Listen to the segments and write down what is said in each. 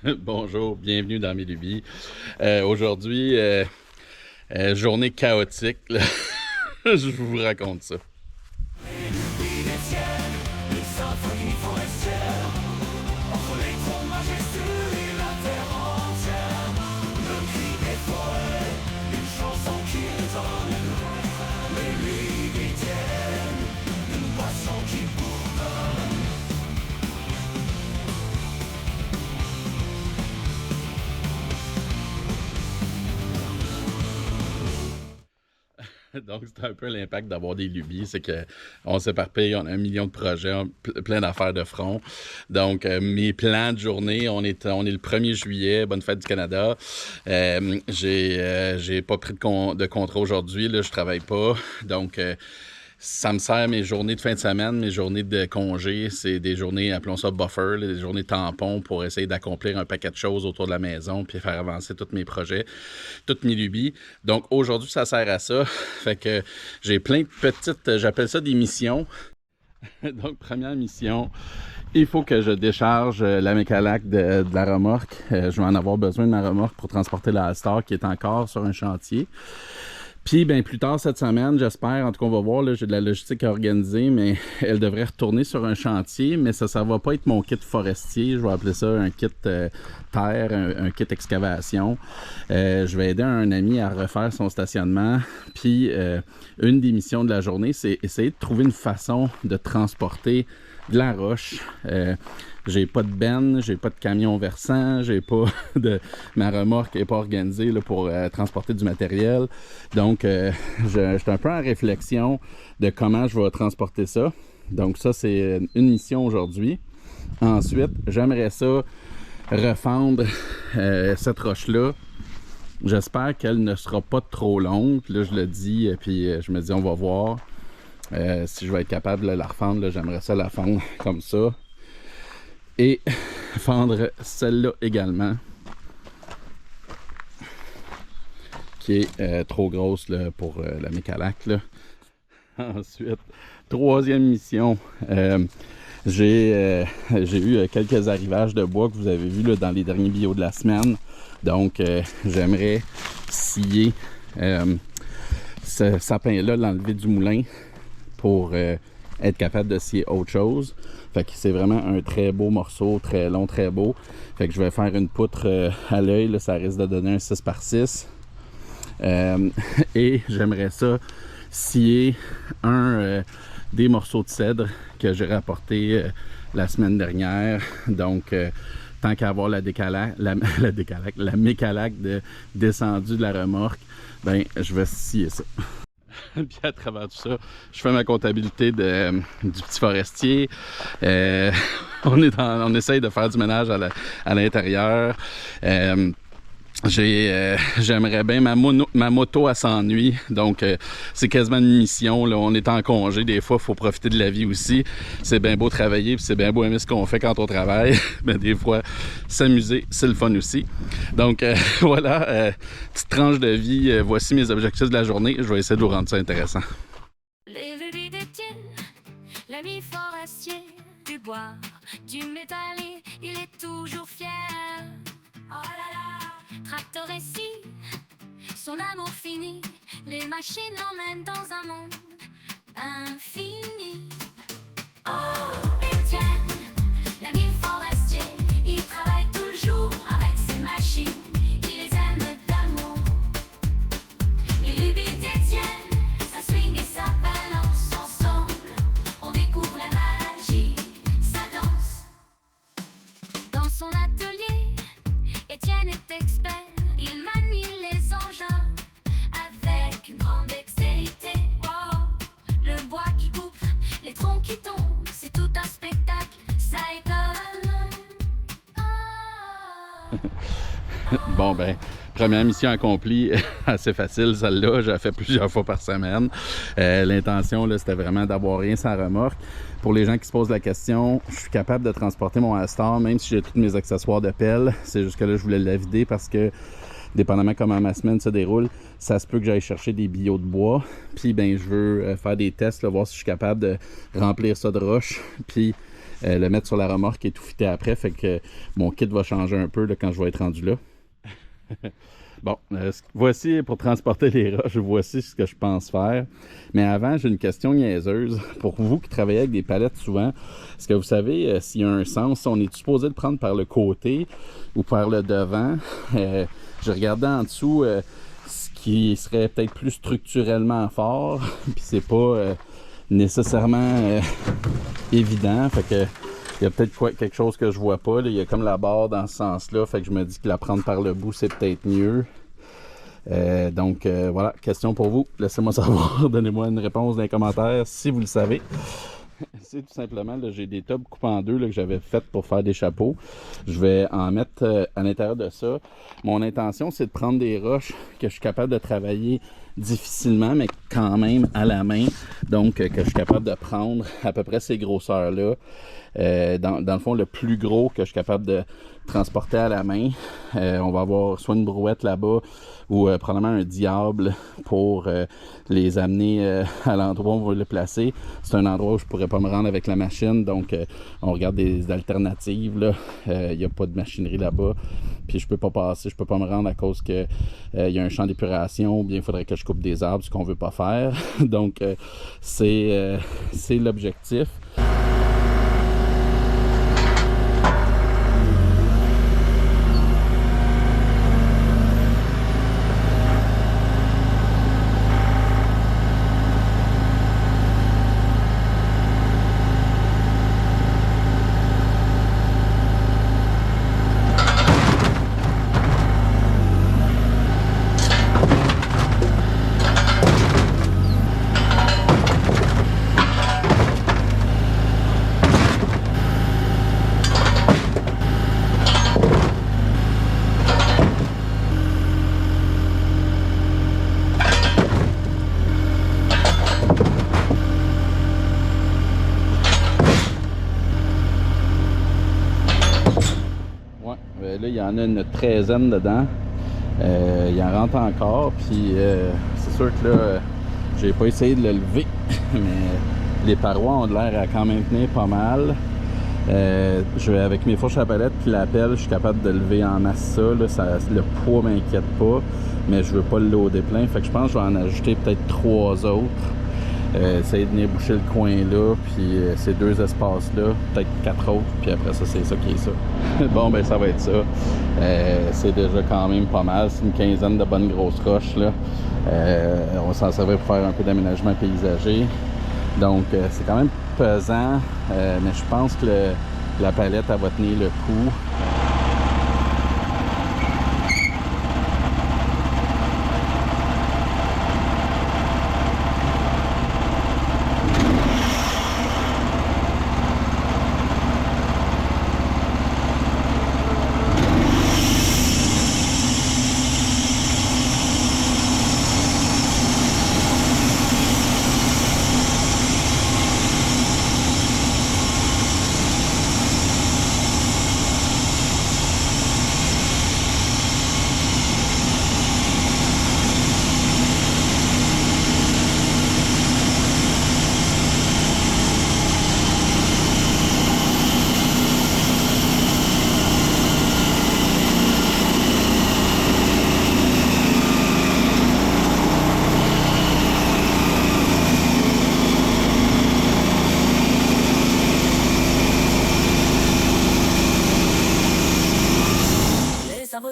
Bonjour, bienvenue dans mes lubies. Aujourd'hui, journée chaotique, là. Je vous raconte ça. Donc, c'est un peu l'impact d'avoir des lubies, c'est qu'on s'éparpille, on a 1 million de projets, plein d'affaires de front. Donc, mes plans de journée, on est le 1er juillet, bonne fête du Canada. J'ai pas pris de contrat aujourd'hui, là, je travaille pas. Donc, ça me sert mes journées de fin de semaine, mes journées de congé. C'est des journées, appelons ça buffer, là, des journées tampons pour essayer d'accomplir un paquet de choses autour de la maison puis faire avancer tous mes projets, toutes mes lubies. Donc aujourd'hui, ça sert à ça. Fait que j'ai plein de petites, j'appelle ça des missions. Donc première mission, il faut que je décharge la mécalac de la remorque. Je vais en avoir besoin de ma remorque pour transporter la All-Star qui est encore sur un chantier. Puis, ben, plus tard cette semaine, j'espère, en tout cas, on va voir, là, j'ai de la logistique à organiser, mais elle devrait retourner sur un chantier, mais ça va pas être mon kit forestier, je vais appeler ça un kit terre, un kit excavation. Je vais aider un ami à refaire son stationnement, puis une des missions de la journée, c'est essayer de trouver une façon de transporter de la roche. J'ai pas de benne, j'ai pas de camion versant, j'ai pas de... Ma remorque est pas organisée là, pour transporter du matériel. Donc, je suis un peu en réflexion de comment je vais transporter ça. Donc, ça, c'est une mission aujourd'hui. Ensuite, j'aimerais ça refendre cette roche-là. J'espère qu'elle ne sera pas trop longue. Là, je le dis, puis je me dis, on va voir. Si je vais être capable de la refendre, j'aimerais ça la fendre comme ça. Et fendre celle-là également, qui est trop grosse là, pour la mécalac. Là. Ensuite, troisième mission, j'ai eu quelques arrivages de bois que vous avez vu là, dans les derniers bios de la semaine. Donc, j'aimerais scier ce sapin-là, l'enlever du moulin pour être capable de scier autre chose. Fait que c'est vraiment un très beau morceau, très long, très beau. Fait que je vais faire une poutre à l'œil, ça risque de donner un 6x6. Et j'aimerais ça scier des morceaux de cèdre que j'ai rapporté la semaine dernière. Donc, tant qu'à avoir la mécalac descendue de la remorque, ben je vais scier ça. Puis à travers tout ça, je fais ma comptabilité du petit forestier. On essaye de faire du ménage à l'intérieur. J'aimerais bien ma moto à s'ennuie, donc c'est quasiment une mission là. On est en congé, des fois il faut profiter de la vie aussi. C'est bien beau travailler, puis c'est bien beau aimer ce qu'on fait quand on travaille, mais des fois s'amuser c'est le fun aussi. Donc voilà, petite tranche de vie, voici mes objectifs de la journée. Je vais essayer de vous rendre ça intéressant. Les lubies d'Étienne, l'ami forestier, du bois, du métallier, il est toujours fier. Oh là là, tracteur ici, son amour fini, les machines l'emmènent dans un monde infini. Oh, Étienne, l'ami forestier, il travaille toujours avec ses machines, il les aime d'amour. Les lubies d'Étienne, ça swing et ça balance ensemble, on découvre la magie, ça danse. Dans son atelier, Étienne est expert, il manie les engins avec une grande dextérité. Oh, le bois qui coupe, les troncs qui tombent, c'est tout un spectacle, ça étonne. Oh. Bon ben, première mission accomplie, assez facile celle-là, j'ai fait plusieurs fois par semaine. L'intention là, c'était vraiment d'avoir rien sans remorque. Pour les gens qui se posent la question, je suis capable de transporter mon All-Star même si j'ai tous mes accessoires de pelle. C'est juste que là, je voulais la vider parce que dépendamment comment ma semaine se déroule, ça se peut que j'aille chercher des billots de bois. Puis ben, je veux faire des tests, là, voir si je suis capable de remplir ça de roches. Puis le mettre sur la remorque et tout fitter après. Fait que mon kit va changer un peu là, quand je vais être rendu là. Bon, voici pour transporter les roches, voici ce que je pense faire. Mais avant, j'ai une question niaiseuse. Pour vous qui travaillez avec des palettes souvent, est-ce que vous savez s'il y a un sens, on est supposé le prendre par le côté ou par le devant? Je regardais en dessous ce qui serait peut-être plus structurellement fort, puis c'est pas nécessairement évident. Fait que il y a peut-être quelque chose que je vois pas. Là. Il y a comme la barre dans ce sens-là. Fait que je me dis que la prendre par le bout, c'est peut-être mieux. Donc, voilà, question pour vous. Laissez-moi savoir. Donnez-moi une réponse dans les commentaires si vous le savez. C'est tout simplement, là, j'ai des tubs coupés en deux là, que j'avais fait pour faire des chapeaux. Je vais en mettre à l'intérieur de ça. Mon intention, c'est de prendre des roches que je suis capable de travailler difficilement, mais quand même à la main. Donc, que je suis capable de prendre à peu près ces grosseurs-là. Dans le fond, le plus gros que je suis capable de transporter à la main. On va avoir soit une brouette là-bas ou probablement un diable pour les amener à l'endroit où on va le placer. C'est un endroit où je pourrais pas me rendre avec la machine, donc on regarde des alternatives. Là. Il n'y a pas de machinerie là-bas. Puis je peux pas passer, je peux pas me rendre à cause que il y a un champ d'épuration, ou bien il faudrait que je coupe des arbres, ce qu'on veut pas faire. Donc c'est l'objectif. Là, il y en a une 13aine dedans. Il en rentre encore. Puis c'est sûr que là, j'ai pas essayé de le lever. Mais les parois ont l'air à quand même tenir pas mal. Avec mes fourches à palette puis la pelle, je suis capable de lever en masse ça. Le poids m'inquiète pas. Mais je veux pas le loader plein. Fait que je pense que je vais en ajouter peut-être 3 autres. Essayer de venir boucher le coin là, puis ces 2 espaces-là, peut-être 4 autres, puis après ça, c'est ça qui est ça. Bon, ben ça va être ça. C'est déjà quand même pas mal. C'est une 15aine de bonnes grosses roches, là. On va s'en servir pour faire un peu d'aménagement paysager. Donc, c'est quand même pesant, mais je pense que la palette, elle va tenir le coup.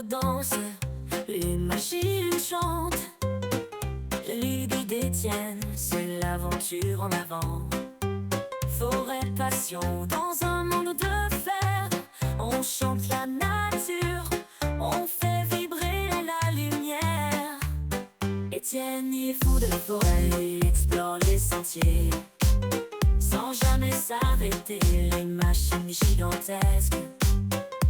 Danse, les machines chantent, les lubies détiennent, c'est l'aventure en avant. Forêt, passion, dans un monde de fer, on chante la nature, on fait vibrer la lumière. Étienne, il est fou de la forêt, il explore les sentiers, sans jamais s'arrêter, les machines gigantesques.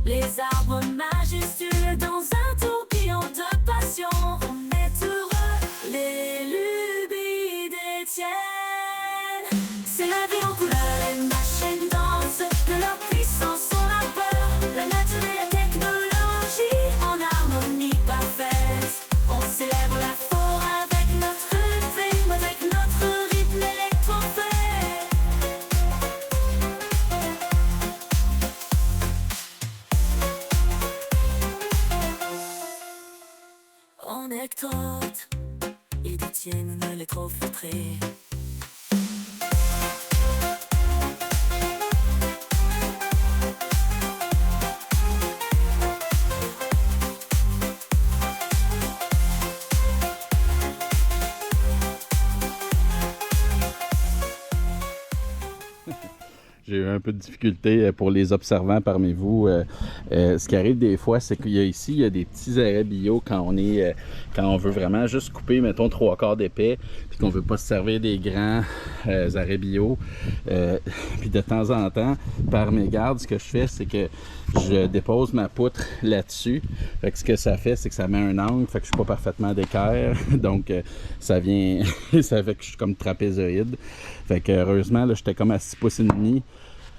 Les arbres majestueux dans un tourbillon de passion. On est heureux, les lubies d'Étienne. C'est la vie en couleur, les machines dansent, de leur puissance on a peur. La nature et la technologie en harmonie parfaite. On célèbre la forêt avec notre rythme, avec notre rythme électrophée. anecdotes, ils détiennent les trophées filtrés. J'ai eu un peu de difficulté pour les observants parmi vous. Ce qui arrive des fois, c'est qu'il y a ici, il y a des petits arrêts bio quand on veut vraiment juste couper, mettons, 3/4 d'épais, puis qu'on veut pas se servir des grands arrêts bio. Puis de temps en temps, par mégarde, ce que je fais, c'est que je dépose ma poutre là-dessus. Fait que ce que ça fait, c'est que ça met un angle, fait que je suis pas parfaitement d'équerre. Donc, ça vient, ça fait que je suis comme trapézoïde. Fait que heureusement, là, j'étais comme à 6 pouces et demi.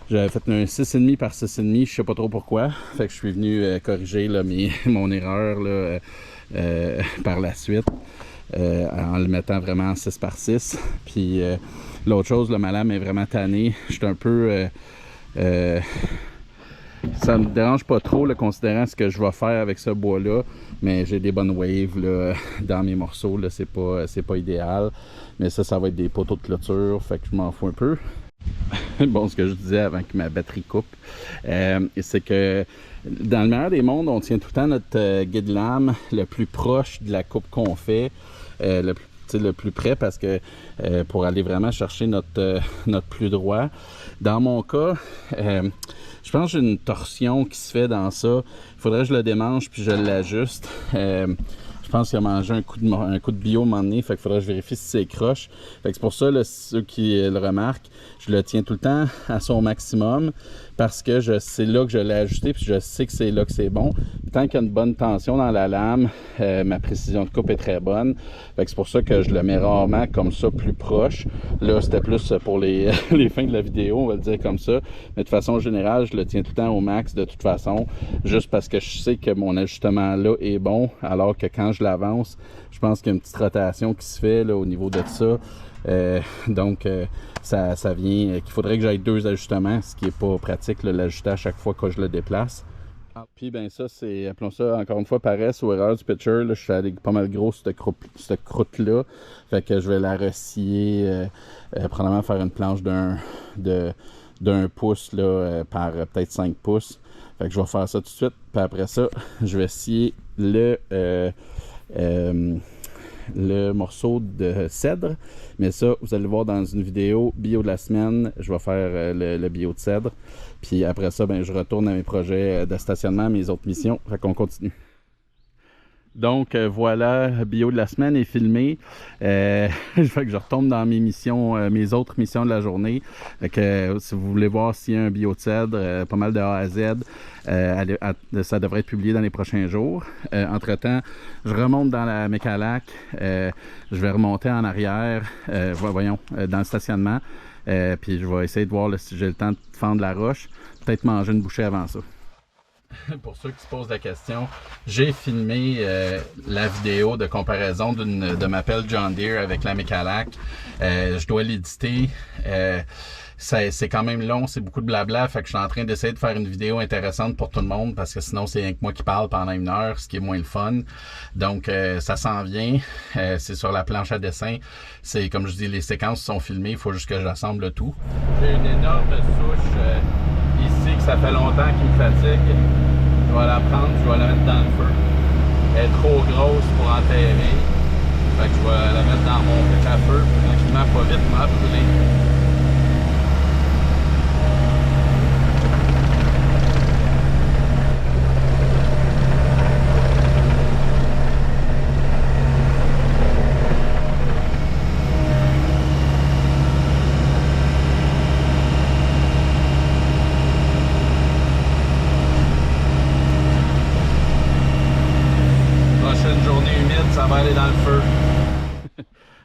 J'avais fait un 6,5 par 6,5, je sais pas trop pourquoi. Fait que je suis venu corriger là, mon erreur là, par la suite en le mettant vraiment en 6 par 6. Puis l'autre chose, ma lame est vraiment tannée. Je suis un peu... ça me dérange pas trop, là, considérant ce que je vais faire avec ce bois-là. Mais j'ai des bonnes waves là, dans mes morceaux. Là, c'est pas idéal. Mais ça va être des poteaux de clôture. Fait que je m'en fous un peu. Bon, ce que je disais avant que ma batterie coupe, c'est que dans le meilleur des mondes, on tient tout le temps notre guide lame le plus proche de la coupe qu'on fait, le plus près, parce que pour aller vraiment chercher notre plus droit. Dans mon cas, je pense que j'ai une torsion qui se fait dans ça. Il faudrait que je le démange puis je l'ajuste. Je pense qu'il a mangé un coup de bio à un moment donné, fait qu'il faudrait que je vérifie si c'est croche. Fait que c'est pour ça, là, ceux qui le remarquent, je le tiens tout le temps à son maximum parce que c'est là que je l'ai ajusté puis je sais que c'est là que c'est bon. Tant qu'il y a une bonne tension dans la lame, ma précision de coupe est très bonne. Fait que c'est pour ça que je le mets rarement comme ça plus proche. Là, c'était plus pour les fins de la vidéo, on va le dire comme ça. Mais de façon générale, je le tiens tout le temps au max de toute façon, juste parce que je sais que mon ajustement là est bon, alors que quand je l'avance, je pense qu'il y a une petite rotation qui se fait là, au niveau de ça. Donc ça vient qu'il faudrait que j'aille 2 ajustements, ce qui n'est pas pratique, l'ajuster à chaque fois que je le déplace. Puis ben ça, c'est, appelons ça encore une fois paresse ou erreur du pitcher. Là, je suis allé pas mal gros cette croûte-là. Fait que je vais la resscier, probablement faire une planche d'un pouce là, par peut-être 5 pouces. Fait que je vais faire ça tout de suite. Puis après ça, je vais scier le morceau de cèdre, mais ça vous allez le voir dans une vidéo bio de la semaine. Je vais faire le bio de cèdre, puis après ça je retourne à mes projets de stationnement, mes autres missions. Fait qu'on continue. Donc voilà, bio de la semaine est filmé. Fait que je retourne dans mes missions, mes autres missions de la journée. Fait que si vous voulez voir s'il y a un bio de cèdre, pas mal de A à Z, ça devrait être publié dans les prochains jours. Entre-temps, je remonte dans la Mécalac. Je vais remonter en arrière, dans le stationnement. Puis je vais essayer de voir là, si j'ai le temps de fendre la roche. Peut-être manger une bouchée avant ça. Pour ceux qui se posent la question, j'ai filmé la vidéo de comparaison de ma pelle John Deere avec la Mécalac. Je dois l'éditer. C'est quand même long, c'est beaucoup de blabla, fait que je suis en train d'essayer de faire une vidéo intéressante pour tout le monde parce que sinon c'est rien que moi qui parle pendant 1 heure, ce qui est moins le fun. Donc ça s'en vient, c'est sur la planche à dessin. C'est comme je dis, les séquences sont filmées, il faut juste que j'assemble le tout. J'ai une énorme souche ici que ça fait longtemps qu'il me fatigue. Je vais la prendre, je vais la mettre dans le feu. Elle est trop grosse pour enterrer. Fait que je vais la mettre dans mon pic à feu, puis tranquillement, pas vite, m'a brûlé. Ça va aller dans le feu.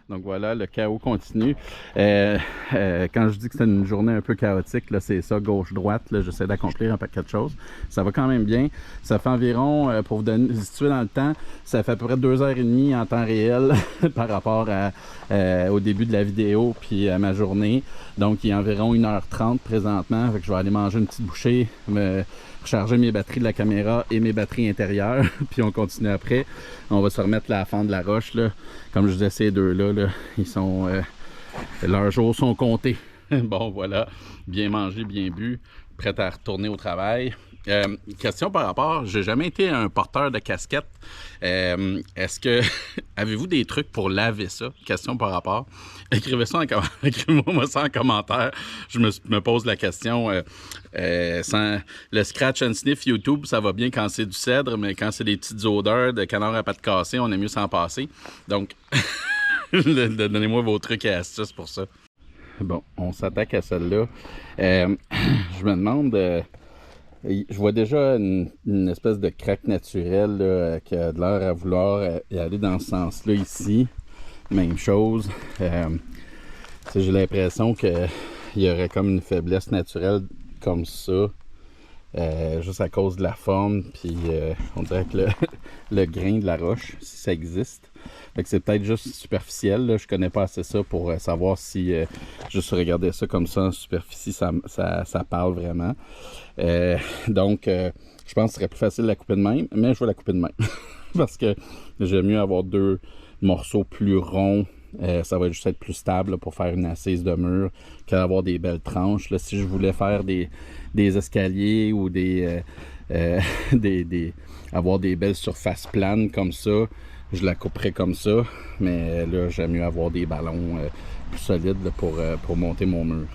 Donc voilà, le chaos continue. Quand je dis que c'est une journée un peu chaotique, là, c'est ça, gauche-droite. J'essaie d'accomplir un paquet de choses. Ça va quand même bien. Ça fait environ, pour vous situer dans le temps, ça fait à peu près 2h30 en temps réel par rapport au début de la vidéo puis à ma journée. Donc il y a environ 1h30 présentement. Fait que je vais aller manger une petite bouchée, me recharger mes batteries de la caméra et mes batteries intérieures, puis on continue après. On va se remettre la fente de la roche, là. Comme je disais, ces deux-là, là, ils sont... leurs jours sont comptés. Bon, voilà, bien mangé, bien bu, prêt à retourner au travail. Question par rapport, j'ai jamais été un porteur de casquette. Est-ce que avez-vous des trucs pour laver ça? Question par rapport. Écrivez-moi ça en commentaire. Je me pose la question. Sans le scratch and sniff YouTube, ça va bien quand c'est du cèdre, mais quand c'est des petites odeurs de canard à pattes cassées, on est mieux s'en passer. Donc, donnez-moi vos trucs et astuces pour ça. Bon, on s'attaque à celle-là. Je me demande... je vois déjà une espèce de craque naturelle là, qui a de l'air à vouloir aller dans ce sens-là ici. Même chose. J'ai l'impression qu'il y aurait comme une faiblesse naturelle comme ça. Juste à cause de la forme. Puis on dirait que le grain de la roche, si ça existe. Fait que c'est peut-être juste superficiel. Là. Je connais pas assez ça pour savoir si juste regarder ça comme ça en superficie, ça parle vraiment. Donc, je pense que ce serait plus facile de la couper de même, mais je vais la couper de même. Parce que j'aime mieux avoir deux morceaux plus ronds. Ça va juste être plus stable là, pour faire une assise de mur que d'avoir des belles tranches. Là, si je voulais faire des escaliers ou avoir des belles surfaces planes comme ça, je la couperais comme ça. Mais là, j'aime mieux avoir des ballons plus solides là, pour monter mon mur.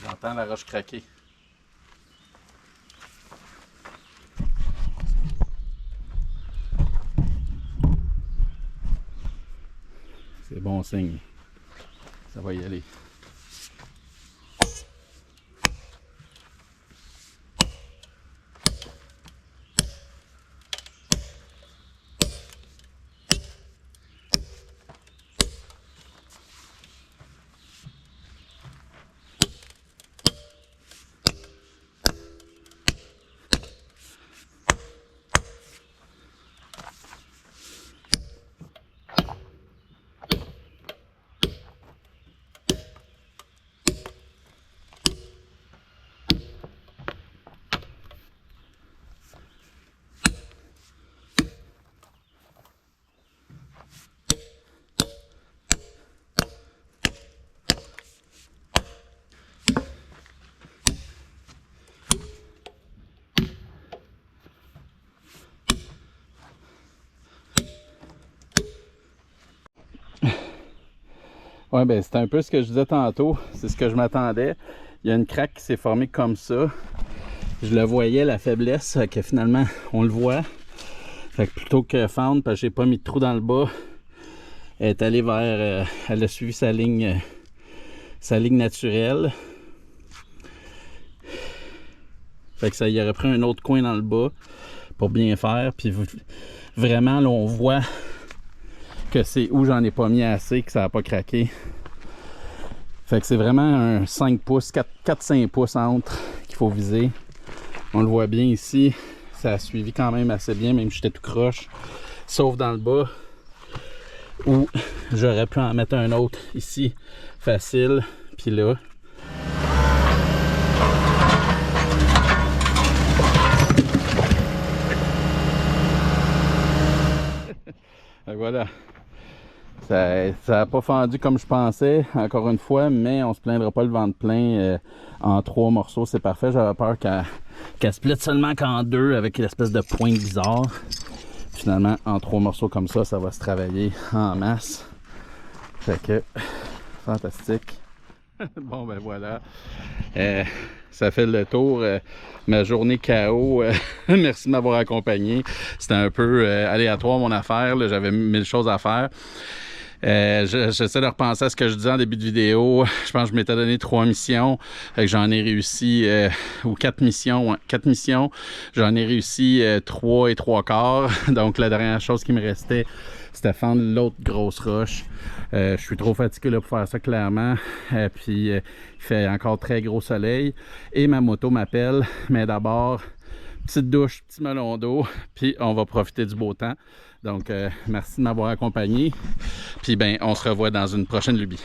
J'entends la roche craquer. C'est bon signe. Ça va y aller. Ouais, ben c'est un peu ce que je disais tantôt. C'est ce que je m'attendais. Il y a une craque qui s'est formée comme ça. Je le voyais, la faiblesse, que finalement, on le voit. Fait que plutôt que fendre, parce que j'ai pas mis de trou dans le bas, elle est allée vers... elle a suivi sa ligne naturelle. Fait que ça y aurait pris un autre coin dans le bas pour bien faire. Puis vraiment, là, on voit que c'est où j'en ai pas mis assez, que ça n'a pas craqué. Fait que c'est vraiment un 5 pouces, 4-5 pouces entre qu'il faut viser. On le voit bien ici, ça a suivi quand même assez bien, même si j'étais tout croche. Sauf dans le bas, où j'aurais pu en mettre un autre ici, facile. Puis là... Et voilà. Ça n'a pas fendu comme je pensais, encore une fois, mais on se plaindra pas le ventre plein. En 3 morceaux, c'est parfait. J'avais peur qu'elle split seulement qu'en 2 avec l'espèce de pointe bizarre. Finalement, en 3 morceaux comme ça va se travailler en masse. Fait que, fantastique. Bon, ben voilà. Ça fait le tour. Ma journée KO. Merci de m'avoir accompagné. C'était un peu aléatoire mon affaire. J'avais 1000 choses à faire. J'essaie de repenser à ce que je disais en début de vidéo. Je pense que je m'étais donné 3 missions. J'en ai réussi, ou 4 missions. Ouais, 4 missions. J'en ai réussi 3 et 3 quarts. Donc la dernière chose qui me restait, c'était fendre l'autre grosse roche. Je suis trop fatigué là, pour faire ça clairement. Puis il fait encore très gros soleil. Et ma moto m'appelle. Mais d'abord, petite douche, petit melon d'eau. Puis on va profiter du beau temps. Donc merci de m'avoir accompagné. Puis ben, on se revoit dans une prochaine lubie.